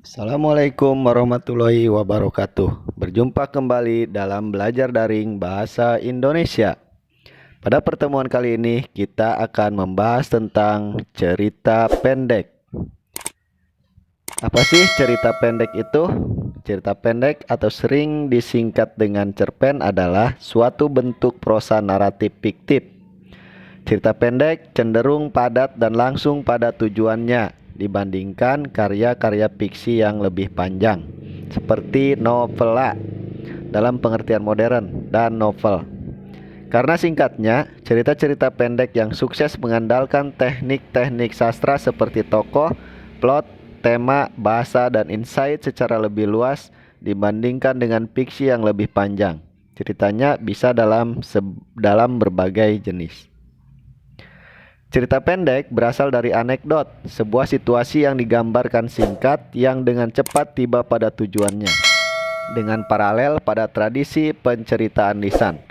Assalamualaikum warahmatullahi wabarakatuh. Berjumpa kembali dalam belajar daring bahasa Indonesia. Pada pertemuan kali ini kita akan membahas tentang cerita pendek. Apa sih cerita pendek itu? Cerita pendek atau sering disingkat dengan cerpen adalah suatu bentuk prosa naratif fiktif. Cerita pendek cenderung padat dan langsung pada tujuannya dibandingkan karya-karya fiksi yang lebih panjang, seperti novela dalam pengertian modern dan novel. Karena singkatnya, cerita-cerita pendek yang sukses mengandalkan teknik-teknik sastra seperti tokoh, plot, tema, bahasa, dan insight secara lebih luas dibandingkan dengan fiksi yang lebih panjang. Ceritanya bisa dalam berbagai jenis. Cerita pendek berasal dari anekdot, sebuah situasi yang digambarkan singkat yang dengan cepat tiba pada tujuannya, dengan paralel pada tradisi penceritaan lisan.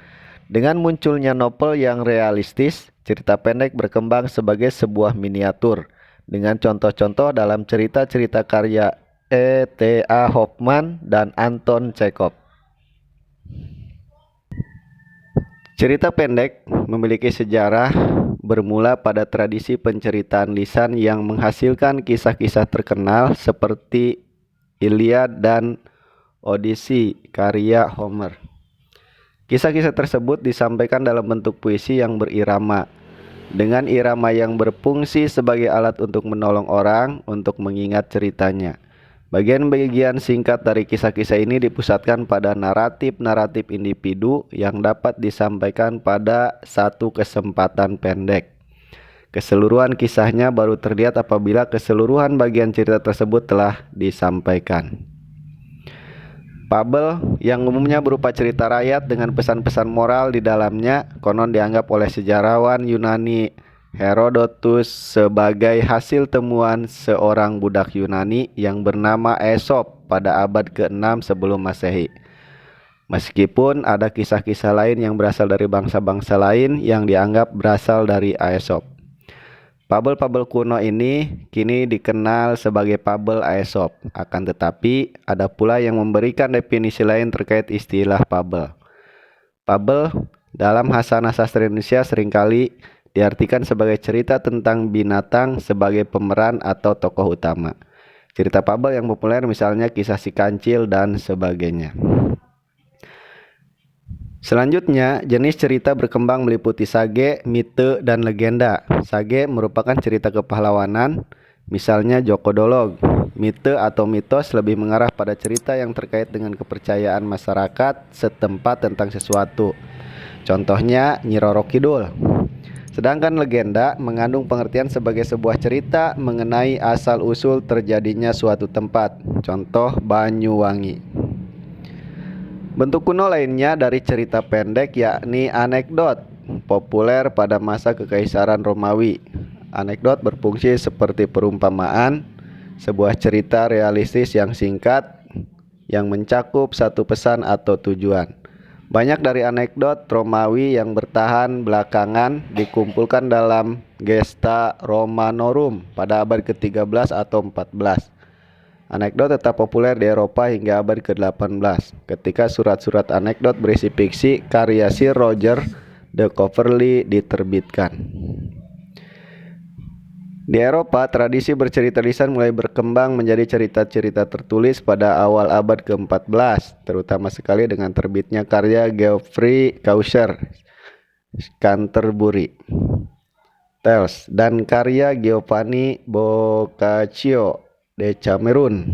Dengan munculnya novel yang realistis, cerita pendek berkembang sebagai sebuah miniatur, dengan contoh-contoh dalam cerita-cerita karya E.T.A. Hoffmann dan Anton Chekhov. Cerita pendek memiliki sejarah bermula pada tradisi penceritaan lisan yang menghasilkan kisah-kisah terkenal seperti Iliad dan Odyssey karya Homer. Kisah-kisah tersebut disampaikan dalam bentuk puisi yang berirama, dengan irama yang berfungsi sebagai alat untuk menolong orang untuk mengingat ceritanya. Bagian-bagian singkat dari kisah-kisah ini dipusatkan pada naratif-naratif individu yang dapat disampaikan pada satu kesempatan pendek. Keseluruhan kisahnya baru terlihat apabila keseluruhan bagian cerita tersebut telah disampaikan. Fabel yang umumnya berupa cerita rakyat dengan pesan-pesan moral di dalamnya konon dianggap oleh sejarawan Yunani Herodotus sebagai hasil temuan seorang budak Yunani yang bernama Aesop pada abad ke-6 sebelum Masehi. Meskipun ada kisah-kisah lain yang berasal dari bangsa-bangsa lain yang dianggap berasal dari Aesop. Fabel-fabel kuno ini kini dikenal sebagai fabel Aesop. Akan tetapi ada pula yang memberikan definisi lain terkait istilah fabel. Fabel dalam hasanah sastra Indonesia seringkali diartikan sebagai cerita tentang binatang sebagai pemeran atau tokoh utama. Cerita fabel yang populer misalnya kisah si kancil dan sebagainya. Selanjutnya, jenis cerita berkembang meliputi sage, mite, dan legenda. Sage merupakan cerita kepahlawanan, misalnya Joko Dolog. Mite atau mitos lebih mengarah pada cerita yang terkait dengan kepercayaan masyarakat setempat tentang sesuatu. Contohnya Nyi Roro Kidul. Sedangkan legenda mengandung pengertian sebagai sebuah cerita mengenai asal-usul terjadinya suatu tempat. Contoh Banyuwangi. Bentuk kuno lainnya dari cerita pendek yakni anekdot, populer pada masa Kekaisaran Romawi. Anekdot berfungsi seperti perumpamaan, sebuah cerita realistis yang singkat, yang mencakup satu pesan atau tujuan. Banyak dari anekdot Romawi yang bertahan belakangan dikumpulkan dalam Gesta Romanorum pada abad ke-13 atau 14. Anekdot tetap populer di Eropa hingga abad ke-18 ketika surat-surat anekdot berisi fiksi karya Sir Roger de Coverley diterbitkan. Di Eropa, tradisi bercerita lisan mulai berkembang menjadi cerita-cerita tertulis pada awal abad ke-14, terutama sekali dengan terbitnya karya Geoffrey Chaucer, Canterbury Tales, dan karya Giovanni Boccaccio de Camerun.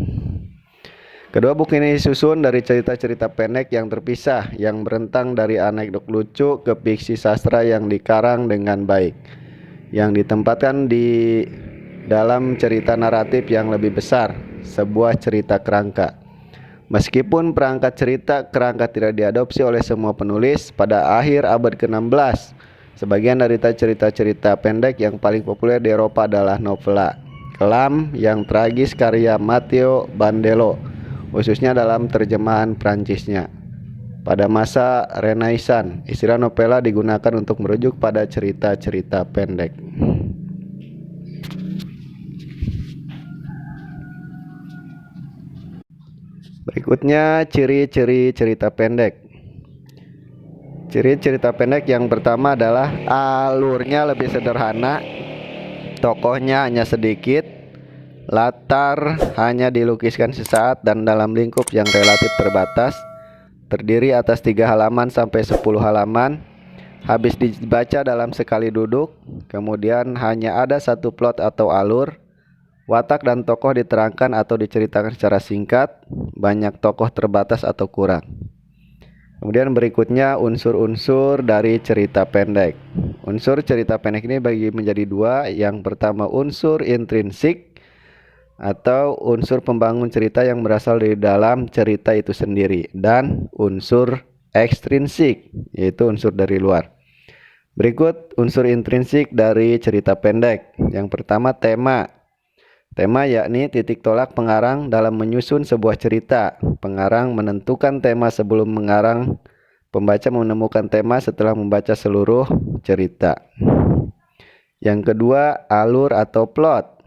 Kedua buku ini disusun dari cerita-cerita pendek yang terpisah yang berentang dari anekdot lucu ke fiksi sastra yang dikarang dengan baik, yang ditempatkan di dalam cerita naratif yang lebih besar, sebuah cerita kerangka. Meskipun perangkat cerita kerangka tidak diadopsi oleh semua penulis, pada akhir abad ke-16, sebagian dari cerita-cerita pendek yang paling populer di Eropa adalah novela kelam yang tragis karya Matteo Bandello, khususnya dalam terjemahan Prancisnya. Pada masa Renaissance, istilah novela digunakan untuk merujuk pada cerita-cerita pendek. Berikutnya ciri-ciri cerita pendek. Ciri cerita pendek yang pertama adalah alurnya lebih sederhana, tokohnya hanya sedikit, latar hanya dilukiskan sesaat dan dalam lingkup yang relatif terbatas, terdiri atas 3 halaman sampai 10 halaman, habis dibaca dalam sekali duduk, kemudian hanya ada satu plot atau alur, watak dan tokoh diterangkan atau diceritakan secara singkat, banyak tokoh terbatas atau kurang. Kemudian berikutnya unsur-unsur dari cerita pendek. Unsur cerita pendek ini bagi menjadi 2. Yang pertama unsur intrinsik atau unsur pembangun cerita yang berasal dari dalam cerita itu sendiri, dan unsur ekstrinsik yaitu unsur dari luar. Berikut unsur intrinsik dari cerita pendek. Yang pertama tema. Tema yakni titik tolak pengarang dalam menyusun sebuah cerita. Pengarang menentukan tema sebelum mengarang. Pembaca menemukan tema setelah membaca seluruh cerita. Yang kedua, alur atau plot.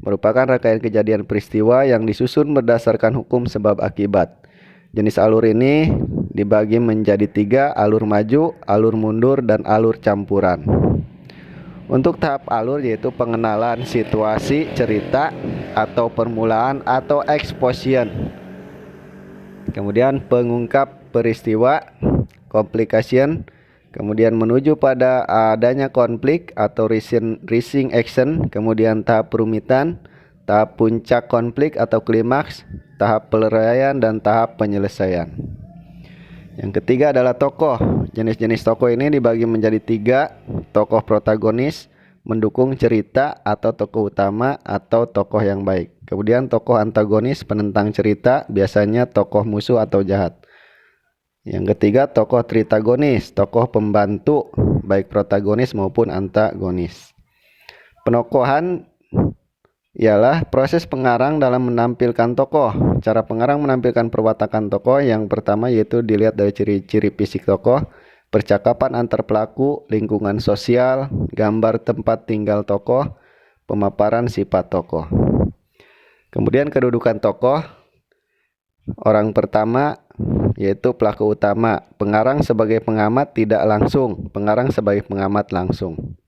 Merupakan rangkaian kejadian peristiwa yang disusun berdasarkan hukum sebab akibat. Jenis alur ini dibagi menjadi 3, alur maju, alur mundur, dan alur campuran. Untuk tahap alur yaitu pengenalan situasi cerita atau permulaan atau exposition. Kemudian pengungkap peristiwa, complication, kemudian menuju pada adanya konflik atau rising action, kemudian tahap perumitan, tahap puncak konflik atau klimaks, tahap peleraian, dan tahap penyelesaian. Yang ketiga adalah tokoh. Jenis-jenis tokoh ini dibagi menjadi 3, tokoh protagonis, mendukung cerita atau tokoh utama atau tokoh yang baik. Kemudian tokoh antagonis, penentang cerita, biasanya tokoh musuh atau jahat. Yang ketiga tokoh tritagonis, tokoh pembantu, baik protagonis maupun antagonis. Penokohan ialah proses pengarang dalam menampilkan tokoh. Cara pengarang menampilkan perwatakan tokoh yang pertama yaitu dilihat dari ciri-ciri fisik tokoh, percakapan antar pelaku, lingkungan sosial, gambar tempat tinggal tokoh, pemaparan sifat tokoh. Kemudian kedudukan tokoh. Orang pertama yaitu pelaku utama, pengarang sebagai pengamat tidak langsung, pengarang sebagai pengamat langsung.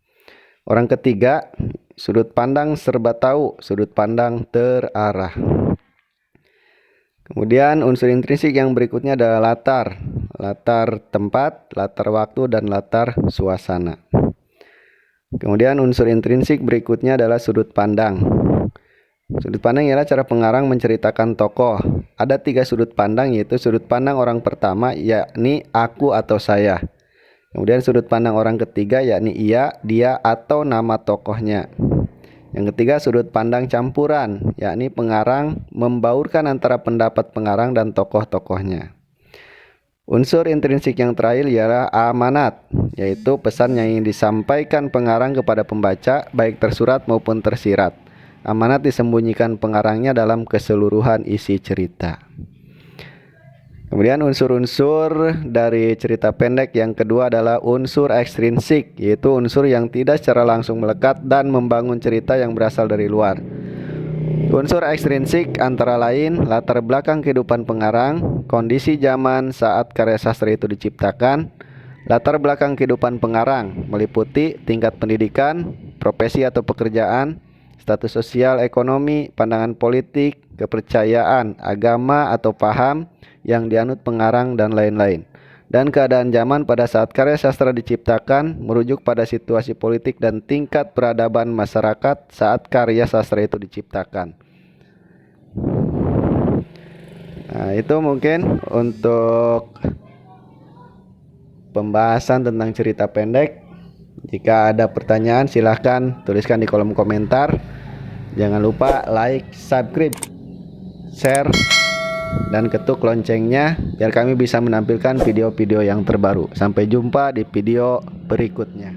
Orang ketiga, sudut pandang serba tahu, sudut pandang terarah. Kemudian unsur intrinsik yang berikutnya adalah latar. Latar tempat, latar waktu, dan latar suasana. Kemudian unsur intrinsik berikutnya adalah sudut pandang. Sudut pandang ialah cara pengarang menceritakan tokoh. Ada 3 sudut pandang yaitu sudut pandang orang pertama yakni aku atau saya. Kemudian sudut pandang orang ketiga yakni ia, dia, atau nama tokohnya. Yang ketiga sudut pandang campuran yakni pengarang membaurkan antara pendapat pengarang dan tokoh-tokohnya. Unsur intrinsik yang terakhir ialah amanat, yaitu pesan yang ingin disampaikan pengarang kepada pembaca baik tersurat maupun tersirat. Amanat disembunyikan pengarangnya dalam keseluruhan isi cerita. Kemudian unsur-unsur dari cerita pendek yang kedua adalah unsur ekstrinsik, yaitu unsur yang tidak secara langsung melekat dan membangun cerita yang berasal dari luar. Unsur ekstrinsik antara lain latar belakang kehidupan pengarang, kondisi zaman saat karya sastra itu diciptakan, latar belakang kehidupan pengarang meliputi tingkat pendidikan, profesi atau pekerjaan, status sosial ekonomi, pandangan politik, kepercayaan, agama atau paham yang dianut pengarang, dan lain-lain. Dan keadaan zaman pada saat karya sastra diciptakan merujuk pada situasi politik dan tingkat peradaban masyarakat saat karya sastra itu diciptakan. Nah, itu mungkin untuk pembahasan tentang cerita pendek. Jika ada pertanyaan silahkan tuliskan di kolom komentar. Jangan lupa like, subscribe, share, dan ketuk loncengnya biar kami bisa menampilkan video-video yang terbaru. Sampai jumpa di video berikutnya.